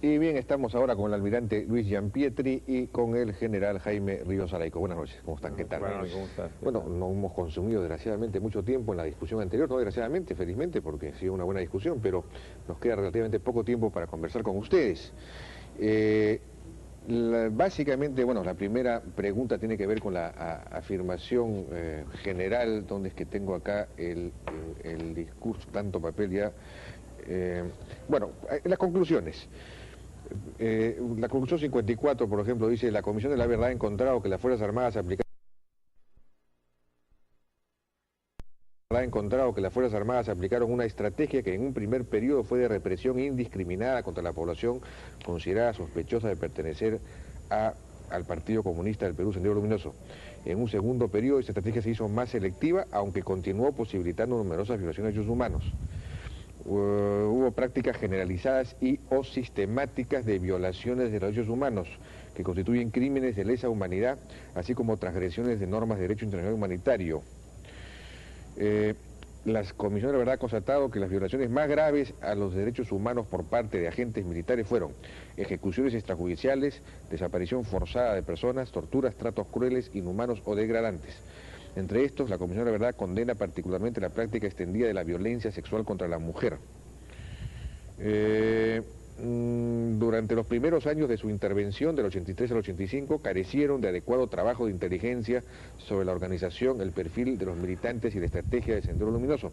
Y bien, estamos ahora con el almirante Luis Giampietri y con el general Jaime Ríos Araico. Buenas noches, ¿cómo están? ¿Qué tal? Bueno, ¿cómo estás? Bueno, no hemos consumido desgraciadamente mucho tiempo en la discusión anterior, no desgraciadamente, felizmente, porque ha sido una buena discusión, pero nos queda relativamente poco tiempo para conversar con ustedes. Básicamente, bueno, la primera pregunta tiene que ver con la afirmación general, donde es que tengo acá el discurso, tanto papel ya. Bueno, las conclusiones. La conclusión 54, por ejemplo, dice: la Comisión de la Verdad ha encontrado que las Fuerzas Armadas aplicaron una estrategia que en un primer periodo fue de represión indiscriminada contra la población considerada sospechosa de pertenecer al Partido Comunista del Perú, Sendero Luminoso. En un segundo periodo, esta estrategia se hizo más selectiva, aunque continuó posibilitando numerosas violaciones de derechos humanos. Hubo prácticas generalizadas y o sistemáticas de violaciones de los derechos humanos que constituyen crímenes de lesa humanidad, así como transgresiones de normas de derecho internacional humanitario. La Comisión de la Verdad ha constatado que las violaciones más graves a los derechos humanos por parte de agentes militares fueron ejecuciones extrajudiciales, desaparición forzada de personas, torturas, tratos crueles, inhumanos o degradantes. Entre estos, la Comisión de la Verdad condena particularmente la práctica extendida de la violencia sexual contra la mujer. Durante los primeros años de su intervención, del 83 al 85, carecieron de adecuado trabajo de inteligencia sobre la organización, el perfil de los militantes y la estrategia de Sendero Luminoso.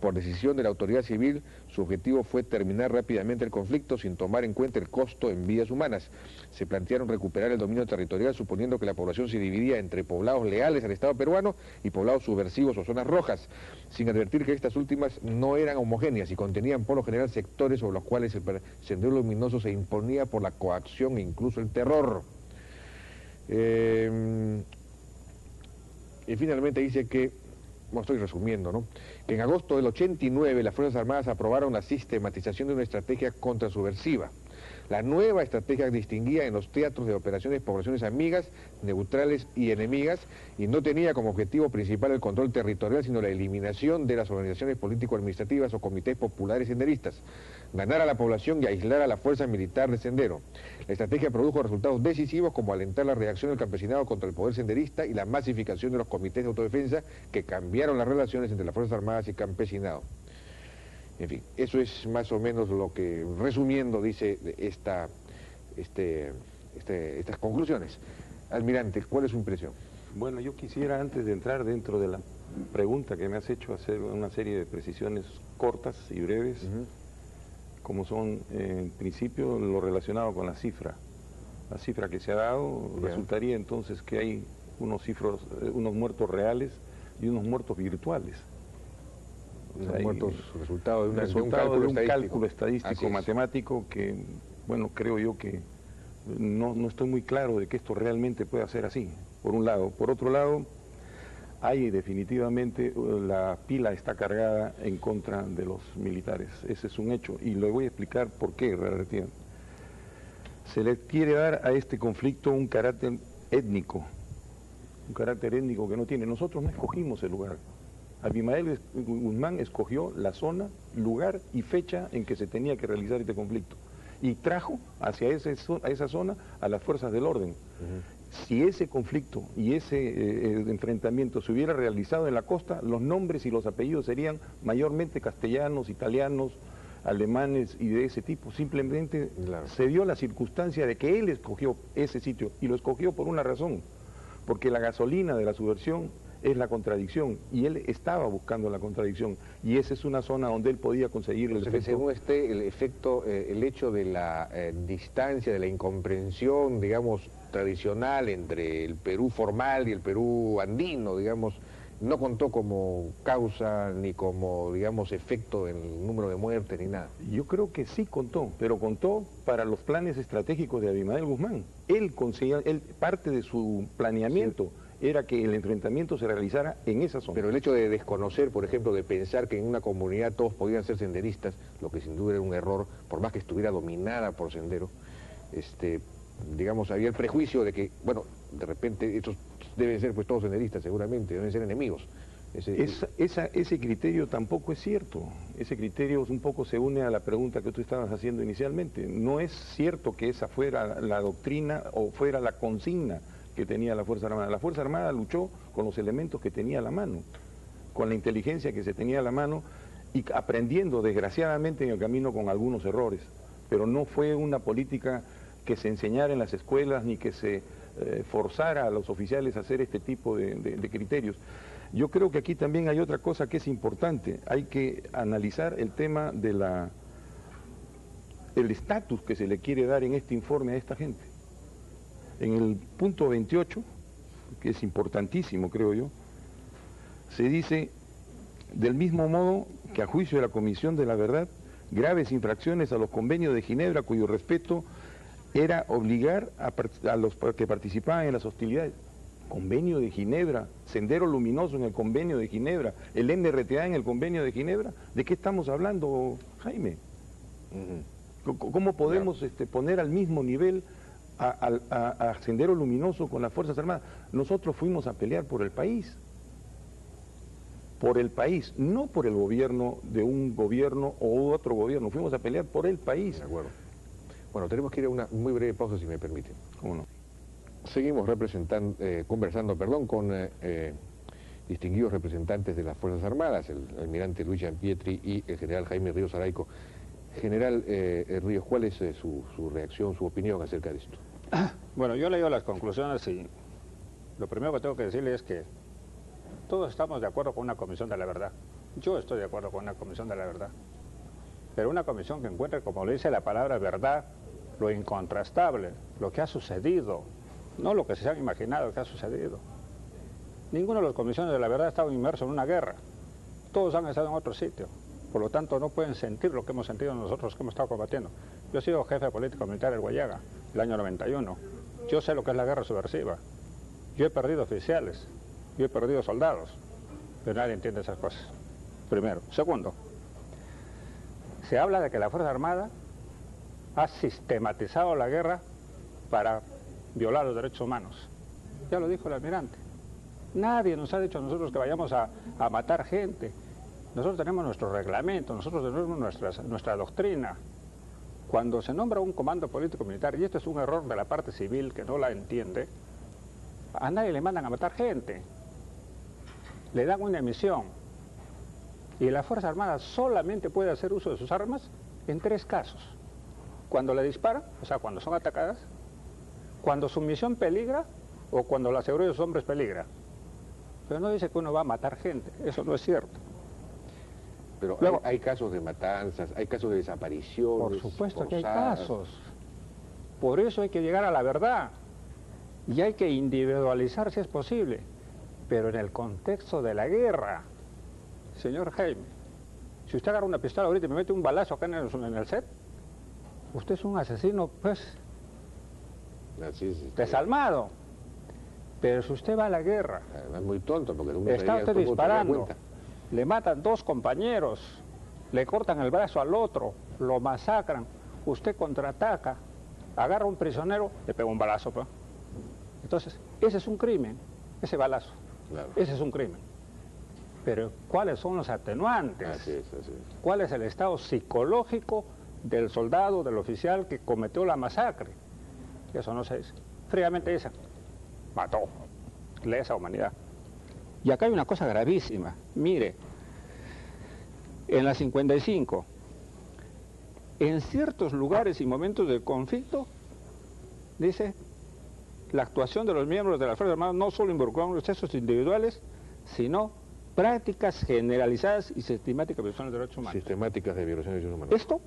Por decisión de la autoridad civil, su objetivo fue terminar rápidamente el conflicto sin tomar en cuenta el costo en vidas humanas. Se plantearon recuperar el dominio territorial suponiendo que la población se dividía entre poblados leales al Estado peruano y poblados subversivos o zonas rojas, sin advertir que estas últimas no eran homogéneas y contenían por lo general sectores sobre los cuales el Sendero Luminoso se imponía por la coacción e incluso el terror. Y finalmente dice que, bueno, estoy resumiendo, ¿no?, que en agosto del 89 las Fuerzas Armadas aprobaron la sistematización de una estrategia contrasubversiva. La nueva estrategia distinguía en los teatros de operaciones poblaciones amigas, neutrales y enemigas, y no tenía como objetivo principal el control territorial, sino la eliminación de las organizaciones político-administrativas o comités populares senderistas, ganar a la población y aislar a la fuerza militar de Sendero. La estrategia produjo resultados decisivos como alentar la reacción del campesinado contra el poder senderista y la masificación de los comités de autodefensa que cambiaron las relaciones entre las Fuerzas Armadas y campesinado. En fin, eso es más o menos lo que, resumiendo, dice estas conclusiones. Almirante, ¿cuál es su impresión? Bueno, yo quisiera, antes de entrar dentro de la pregunta que me has hecho, hacer una serie de precisiones cortas y breves, como son, en principio, lo relacionado con la cifra. La cifra que se ha dado resultaría entonces que hay unos muertos reales y unos muertos virtuales. O sea, muertos resultado de un cálculo estadístico matemático que, bueno, creo yo que no estoy muy claro de que esto realmente pueda ser así, por un lado. Por otro lado, hay definitivamente, la pila está cargada en contra de los militares, ese es un hecho, y le voy a explicar por qué, realmente. Se le quiere dar a este conflicto un carácter étnico que no tiene. Nosotros no escogimos el lugar. Abimael Guzmán escogió la zona, lugar y fecha en que se tenía que realizar este conflicto y trajo hacia esa zona a las fuerzas del orden. Si ese conflicto y ese enfrentamiento se hubiera realizado en la costa, los nombres y los apellidos serían mayormente castellanos, italianos, alemanes y de ese tipo. Simplemente se dio la circunstancia de que él escogió ese sitio, y lo escogió por una razón, porque la gasolina de la subversión es la contradicción, y él estaba buscando la contradicción, y esa es una zona donde él podía conseguir el efecto. Según el hecho de la distancia, de la incomprensión, digamos, tradicional entre el Perú formal y el Perú andino, digamos, no contó como causa ni como, digamos, efecto en el número de muertes ni nada. Yo creo que sí contó, pero contó para los planes estratégicos de Abimael Guzmán. Parte de su planeamiento era que el enfrentamiento se realizara en esa zona. Pero el hecho de desconocer, por ejemplo, de pensar que en una comunidad todos podían ser senderistas, lo que sin duda era un error, por más que estuviera dominada por Sendero, digamos, había el prejuicio de que, bueno, de repente estos deben ser pues todos senderistas seguramente, deben ser enemigos. Ese criterio tampoco es cierto. Ese criterio un poco se une a la pregunta que tú estabas haciendo inicialmente. No es cierto que esa fuera la doctrina o fuera la consigna que tenía la Fuerza Armada. La Fuerza Armada luchó con los elementos que tenía a la mano, con la inteligencia que se tenía a la mano y aprendiendo desgraciadamente en el camino con algunos errores. Pero no fue una política que se enseñara en las escuelas ni que se forzara a los oficiales a hacer este tipo de criterios. Yo creo que aquí también hay otra cosa que es importante. Hay que analizar el tema de el estatus que se le quiere dar en este informe a esta gente. En el punto 28, que es importantísimo, creo yo, se dice, del mismo modo que a juicio de la Comisión de la Verdad, graves infracciones a los convenios de Ginebra, cuyo respeto era obligar a los que participaban en las hostilidades. Convenio de Ginebra, Sendero Luminoso en el Convenio de Ginebra, el NRTA en el Convenio de Ginebra. ¿De qué estamos hablando, Jaime? ¿Cómo podemos poner al mismo nivel a Sendero Luminoso con las Fuerzas Armadas? Nosotros fuimos a pelear por el país, no por el gobierno de un gobierno o otro gobierno, fuimos a pelear por el país. De acuerdo. Bueno, tenemos que ir a una muy breve pausa, si me permiten. ¿Cómo no? Seguimos conversando con distinguidos representantes de las Fuerzas Armadas, el almirante Luis Gianpietri y el general Jaime Ríos Araico. General Ríos, ¿cuál es su reacción, su opinión acerca de esto? Bueno, yo he leído las conclusiones y lo primero que tengo que decirle es que todos estamos de acuerdo con una comisión de la verdad. Yo estoy de acuerdo con una comisión de la verdad. Pero una comisión que encuentre, como le dice la palabra verdad, lo incontrastable, lo que ha sucedido, no lo que se han imaginado que ha sucedido. Ninguno de las comisiones de la verdad ha estado inmerso en una guerra. Todos han estado en otro sitio. Por lo tanto, no pueden sentir lo que hemos sentido nosotros que hemos estado combatiendo. Yo he sido jefe político militar del Guayaga, el año 91. Yo sé lo que es la guerra subversiva. Yo he perdido oficiales, yo he perdido soldados, pero nadie entiende esas cosas. Primero. Segundo, se habla de que la Fuerza Armada ha sistematizado la guerra para violar los derechos humanos. Ya lo dijo el almirante. Nadie nos ha dicho a nosotros que vayamos a matar gente. Nosotros tenemos nuestro reglamento, nosotros tenemos nuestra doctrina. Cuando se nombra un comando político militar, y esto es un error de la parte civil que no la entiende, a nadie le mandan a matar gente. Le dan una misión. Y la Fuerza Armada solamente puede hacer uso de sus armas en 3 casos. Cuando le disparan, o sea, cuando son atacadas, cuando su misión peligra o cuando la seguridad de sus hombres peligra. Pero no dice que uno va a matar gente, eso no es cierto. Pero luego, hay casos de matanzas, hay casos de desapariciones. Por supuesto forzadas. Que hay casos. Por eso hay que llegar a la verdad. Y hay que individualizar si es posible. Pero en el contexto de la guerra, señor Jaime, si usted agarra una pistola ahorita y me mete un balazo acá en el set, usted es un asesino, pues, desalmado. Pero si usted va a la guerra, es muy tonto porque uno está usted disparando, le matan 2 compañeros, le cortan el brazo al otro, lo masacran, usted contraataca, agarra a un prisionero, le pega un balazo, pues. Entonces, ese es un crimen, ese balazo, claro. Ese es un crimen. Pero ¿cuáles son los atenuantes? Así es. ¿Cuál es el estado psicológico del soldado, del oficial que cometió la masacre? Eso no se dice. Fríamente esa. Mató. Lesa humanidad. Y acá hay una cosa gravísima. Mire, en la 55, en ciertos lugares y momentos de conflicto, dice, la actuación de los miembros de las Fuerzas Armadas no solo involucró los hechos individuales, sino prácticas generalizadas y sistemáticas de violaciones de derechos humanos. Sistemáticas de violaciones de derechos humanos. Esto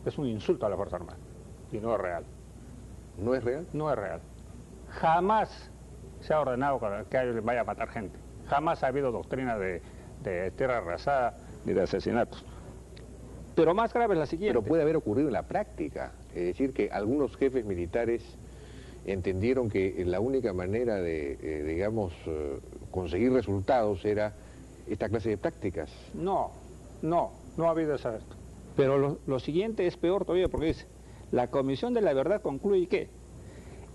es un insulto a la Fuerza Armada y no es real. ¿No es real? No es real. Jamás se ha ordenado que alguien vaya a matar gente. Jamás ha habido doctrina de tierra arrasada ni de asesinatos. Pero más grave es la siguiente. Pero puede haber ocurrido en la práctica. Es decir, que algunos jefes militares entendieron que la única manera de, digamos, conseguir resultados era esta clase de prácticas. No ha habido esto. Pero lo siguiente es peor todavía, porque dice, la Comisión de la Verdad concluye que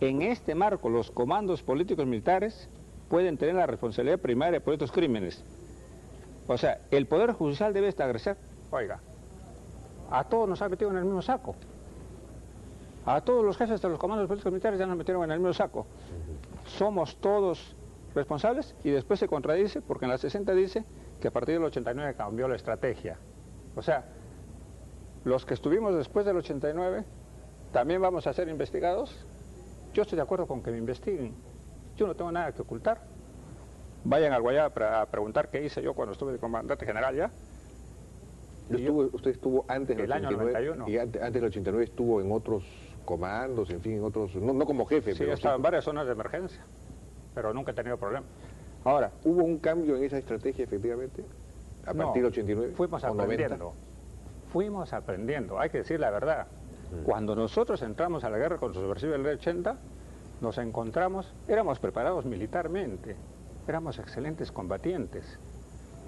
en este marco los comandos políticos militares pueden tener la responsabilidad primaria por estos crímenes. O sea, el Poder Judicial debe establecer, oiga, a todos nos ha metido en el mismo saco. A todos los jefes de los comandos políticos militares ya nos metieron en el mismo saco. Somos todos responsables, y después se contradice porque en la 60 dice que a partir del 89 cambió la estrategia. O sea, los que estuvimos después del 89 también vamos a ser investigados. Yo estoy de acuerdo con que me investiguen. Yo no tengo nada que ocultar. Vayan al Guayaba a preguntar qué hice yo cuando estuve de comandante general ya. Usted estuvo antes del 89, 91. y antes del 89 estuvo en otros comandos, en fin, en otros, no como jefe. Sí, pero estaba en varias zonas de emergencia, pero nunca he tenido problema. Ahora, ¿hubo un cambio en esa estrategia efectivamente? A partir del 89 fuimos o 90. aprendiendo. Fuimos aprendiendo, hay que decir la verdad. Cuando nosotros entramos a la guerra con los subversivos del 80, nos encontramos, éramos preparados militarmente, éramos excelentes combatientes,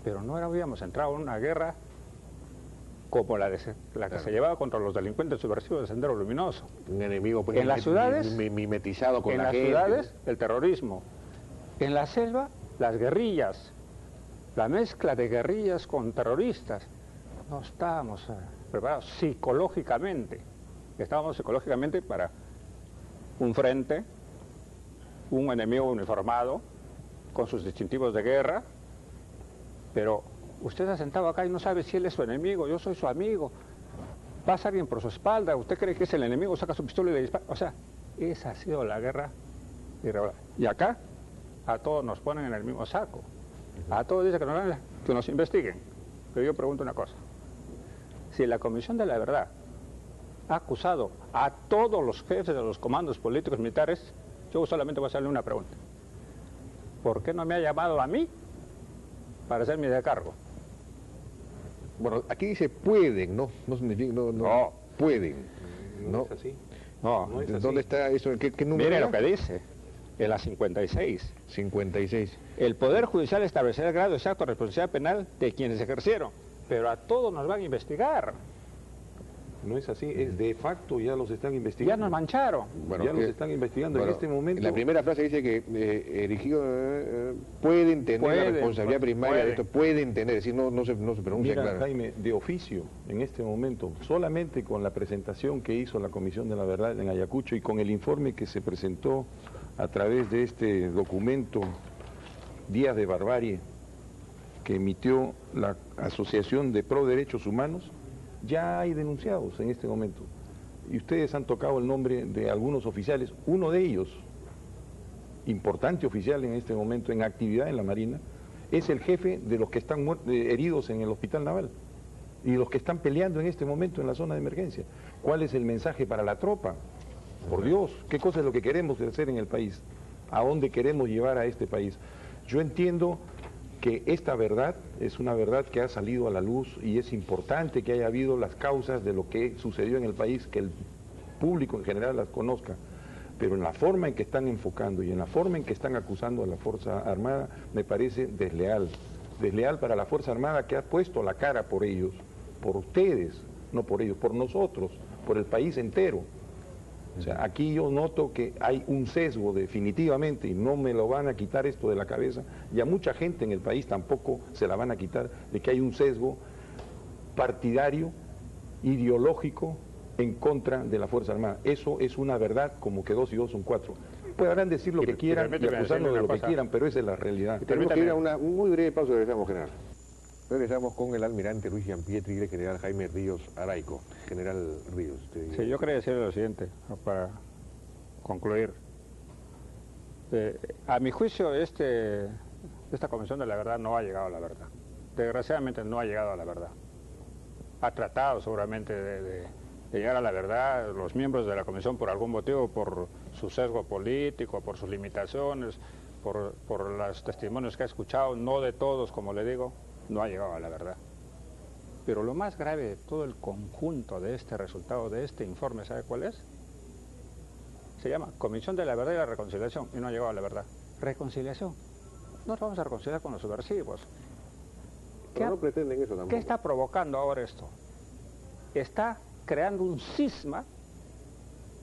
pero no habíamos entrado en una guerra como la que se llevaba contra los delincuentes subversivos del Sendero Luminoso. Un enemigo pues, en las ciudades, mimetizado con la gente. En las ciudades, el terrorismo. En la selva, las guerrillas. La mezcla de guerrillas con terroristas. No estábamos preparados psicológicamente. Estábamos psicológicamente para un frente, un enemigo uniformado, con sus distintivos de guerra, pero usted se ha sentado acá y no sabe si él es su enemigo, yo soy su amigo. Pasa alguien por su espalda, usted cree que es el enemigo, saca su pistola y le dispara. O sea, esa ha sido la guerra irregular. Y acá, a todos nos ponen en el mismo saco. A todos dicen que nos investiguen. Pero yo pregunto una cosa. Si la Comisión de la Verdad ha acusado a todos los jefes de los comandos políticos militares, yo solamente voy a hacerle una pregunta. ¿Por qué no me ha llamado a mí para hacer mi descargo? Bueno, aquí dice pueden, no significa, no, pueden. No es así. No es así. ¿Dónde está eso? ¿Qué número? Mire era? lo que dice, en la 56. 56. El Poder Judicial establecerá el grado exacto de responsabilidad penal de quienes ejercieron, pero a todos nos van a investigar. No es así, es de facto, ya los están Ya investigando. nos mancharon. Bueno, ya los están investigando en este momento. La primera frase dice que pueden tener la responsabilidad primaria de esto, pueden tener, es decir, no se pronuncia Mira, claro. Jaime, de oficio, en este momento, solamente con la presentación que hizo la Comisión de la Verdad en Ayacucho y con el informe que se presentó a través de este documento Días de Barbarie que emitió la Asociación de Pro Derechos Humanos, ya hay denunciados en este momento. Y ustedes han tocado el nombre de algunos oficiales. Uno de ellos, importante oficial en este momento en actividad en la Marina, es el jefe de los que están heridos en el Hospital Naval y los que están peleando en este momento en la zona de emergencia. ¿Cuál es el mensaje para la tropa? Por Dios, ¿qué cosa es lo que queremos hacer en el país? ¿A dónde queremos llevar a este país? Yo entiendo que esta verdad es una verdad que ha salido a la luz y es importante que haya habido las causas de lo que sucedió en el país, que el público en general las conozca, pero en la forma en que están enfocando y en la forma en que están acusando a la Fuerza Armada me parece desleal. Desleal para la Fuerza Armada que ha puesto la cara por ellos, por ustedes, no por ellos, por nosotros, por el país entero. O sea, aquí yo noto que hay un sesgo definitivamente y no me lo van a quitar esto de la cabeza y a mucha gente en el país tampoco se la van a quitar de que hay un sesgo partidario, ideológico en contra de la Fuerza Armada. Eso es una verdad como que 2 y 2 son 4. Podrán decir lo que quieran y acusarnos de lo que quieran, pero esa es la realidad. Tenemos que ir a una muy breve pausa y regresamos, general. Regresamos con el almirante Luis Gianpietri y el general Jaime Ríos Araico. General Ríos. Sí, yo quería decirle lo siguiente, para concluir. A mi juicio, esta Comisión de la Verdad no ha llegado a la verdad. Desgraciadamente no ha llegado a la verdad. Ha tratado seguramente de llegar a la verdad, los miembros de la Comisión por algún motivo, por su sesgo político, por sus limitaciones, por los testimonios que ha escuchado, no de todos, como le digo, no ha llegado a la verdad. Pero lo más grave de todo el conjunto de este resultado, de este informe, ¿sabe cuál es? Se llama Comisión de la Verdad y la Reconciliación, y no ha llegado a la verdad. Reconciliación. No nos vamos a reconciliar con los subversivos. Pero no pretenden eso tampoco. ¿Qué está provocando ahora esto? Está creando un cisma,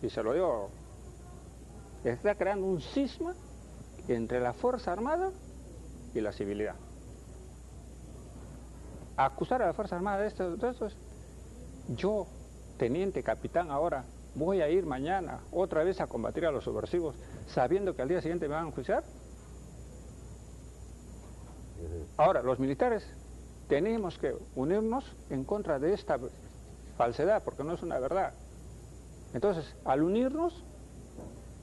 y se lo digo, está creando un cisma entre la Fuerza Armada y la civilidad. Acusar a la Fuerza Armada de esto, yo, teniente capitán ahora, voy a ir mañana otra vez a combatir a los subversivos, sabiendo que al día siguiente me van a enjuiciar. Ahora, los militares tenemos que unirnos en contra de esta falsedad, porque no es una verdad. Entonces, al unirnos,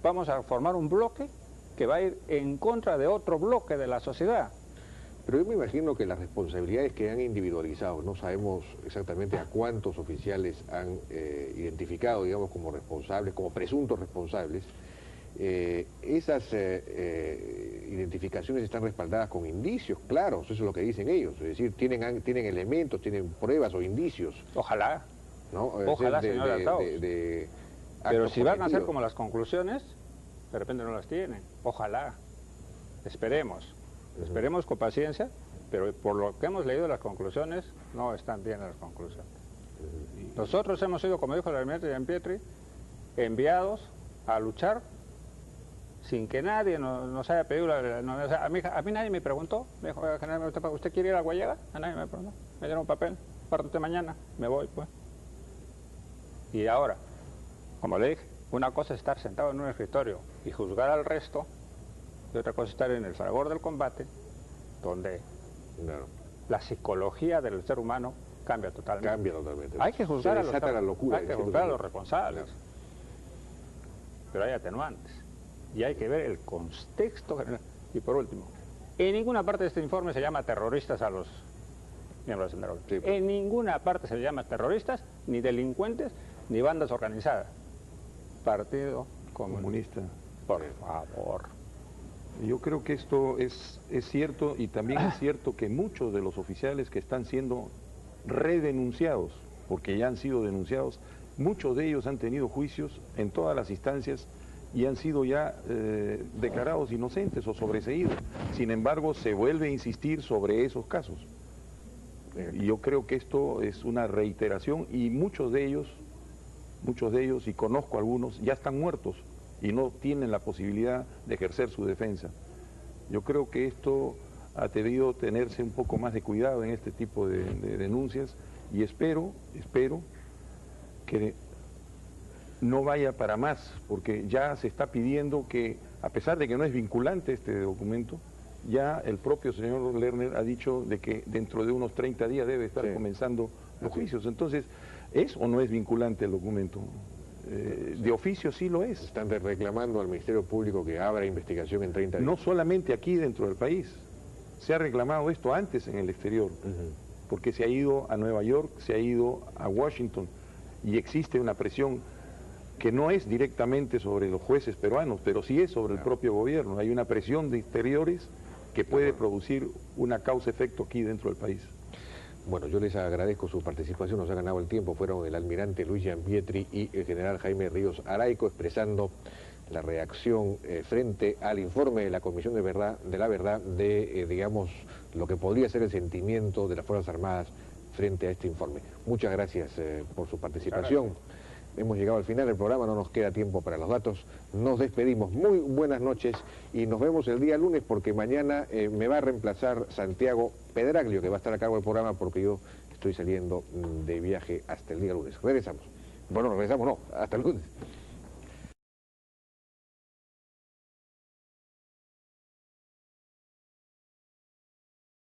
vamos a formar un bloque que va a ir en contra de otro bloque de la sociedad. Pero yo me imagino que las responsabilidades que han individualizado, no sabemos exactamente a cuántos oficiales han identificado, digamos, como responsables, como presuntos responsables. Esas identificaciones están respaldadas con indicios claros, eso es lo que dicen ellos, es decir, tienen elementos, tienen pruebas o indicios. Ojalá, ¿no? Ojalá, señor Artaud. Pero si van a ser como las conclusiones, de repente no las tienen. Ojalá, esperemos. Esperemos con paciencia, pero por lo que hemos leído de las conclusiones, no están bien las conclusiones. Nosotros hemos sido, como dijo el almirante Giampietri, enviados a luchar sin que nadie nos haya pedido a mí nadie me preguntó, me dijo, general, ¿usted quiere ir a Guayaga? A nadie me preguntó, me dieron un papel, pártate mañana, me voy, pues. Y ahora, como le dije, una cosa es estar sentado en un escritorio y juzgar al resto, y otra cosa es estar en el fragor del combate, donde la psicología del ser humano cambia totalmente. Cambia totalmente. Hay que juzgar, la locura, hay que juzgar a los responsables, pero hay atenuantes. Y hay que ver el contexto general. Y por último, en ninguna parte de este informe se llama terroristas a los miembros del Sendero. Sí, en ninguna parte se llama terroristas, ni delincuentes, ni bandas organizadas. Partido Comunista. Por favor. Yo creo que esto es cierto, y también es cierto que muchos de los oficiales que están siendo redenunciados, porque ya han sido denunciados, muchos de ellos han tenido juicios en todas las instancias y han sido ya declarados inocentes o sobreseídos. Sin embargo, se vuelve a insistir sobre esos casos. Yo creo que esto es una reiteración y muchos de ellos, y conozco algunos, ya están muertos y no tienen la posibilidad de ejercer su defensa. Yo creo que esto ha debido tenerse un poco más de cuidado en este tipo de denuncias y espero que no vaya para más, porque ya se está pidiendo que, a pesar de que no es vinculante este documento, ya el propio señor Lerner ha dicho de que dentro de unos 30 días debe estar comenzando los juicios. Entonces, ¿es o no es vinculante el documento? De oficio sí lo es. Están reclamando al Ministerio Público que abra investigación en 30 días. No solamente aquí dentro del país, se ha reclamado esto antes en el exterior, porque se ha ido a Nueva York, se ha ido a Washington, y existe una presión que no es directamente sobre los jueces peruanos, pero sí es sobre el propio gobierno. Hay una presión de exteriores que puede producir una causa-efecto aquí dentro del país. Bueno, yo les agradezco su participación, nos ha ganado el tiempo. Fueron el almirante Luis Giampietri y el general Jaime Ríos Araico expresando la reacción frente al informe de la Comisión de la Verdad de, digamos, lo que podría ser el sentimiento de las Fuerzas Armadas frente a este informe. Muchas gracias por su participación. Hemos llegado al final del programa, no nos queda tiempo para los datos. Nos despedimos. Muy buenas noches y nos vemos el día lunes porque mañana me va a reemplazar Santiago Pedraglio, que va a estar a cargo del programa porque yo estoy saliendo de viaje hasta el día lunes. Regresamos. Bueno, regresamos no, hasta el lunes.